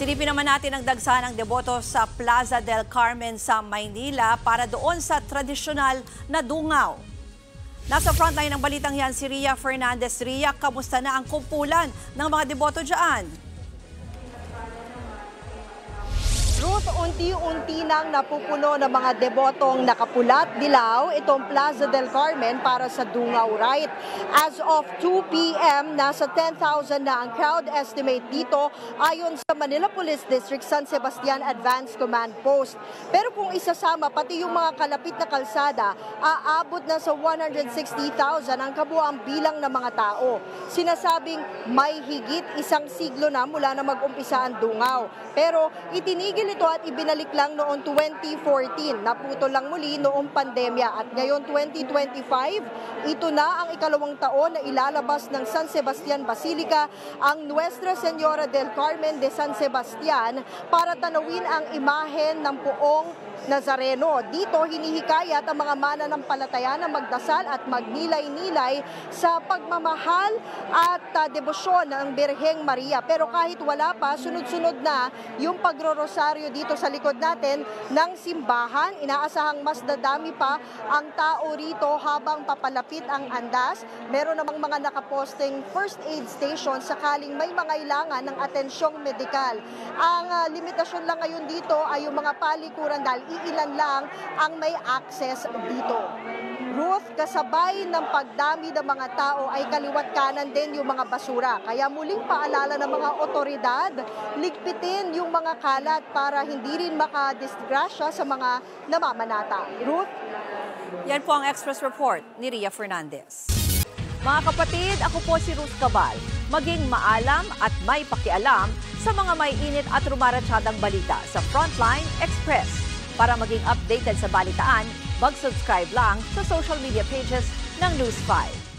Silipin naman natin ang dagsa ng deboto sa Plaza del Carmen sa Maynila para doon sa tradisyonal na dungaw. Nasa frontline ng balitang yan si Ria Fernandez. Ria, kamusta na ang kumpulan ng mga deboto dyan? Ruth, unti-unti nang napupuno ng mga debotong nakapulat dilaw itong Plaza del Carmen para sa Dungaw Rite. As of 2 p.m., nasa 10,000 na ang crowd estimate dito ayon sa Manila Police District San Sebastian Advanced Command Post. Pero kung isasama pati yung mga kalapit na kalsada, aabot na sa 160,000 ang kabuuang bilang ng mga tao. Sinasabing may higit isang siglo na mula na mag-umpisa ang dungaw. Pero itinigil ito at ibinalik lang noong 2014. Naputol lang muli noong pandemya at ngayon 2025, ito na ang ikalawang taon na ilalabas ng San Sebastian Basilica ang Nuestra Señora del Carmen de San Sebastian para tanawin ang imahen ng Poong Nazareno. Dito hinihikayat ang mga mananampalataya na magdasal at magnilay-nilay sa pagmamahal at debosyon ng Birheng Maria. Pero kahit wala pa, sunod-sunod na yung pagrorosaryo dito sa likod natin ng simbahan. Inaasahang mas dadami pa ang tao rito habang papalapit ang andas. Meron namang mga nakaposting first aid station sakaling may mangailangan ng atensyong medikal. Ang limitasyon lang ngayon dito ay yung mga palikuran dahil iilan lang ang may access dito. Ruth, kasabay ng pagdami ng mga tao ay kaliwat kanan din yung mga basura. Kaya muling paalala ng mga otoridad, ligpitin yung mga kalat para hindi rin makadisgrasya sa mga namamanata. Ruth? Yan po ang Express Report ni Ria Fernandez. Mga kapatid, ako po si Ruth Cabal. Maging maalam at may pakialam sa mga may init at rumaratsyadang balita sa Frontline Express. Para maging updated sa balitaan, mag-subscribe lang sa social media pages ng News 5.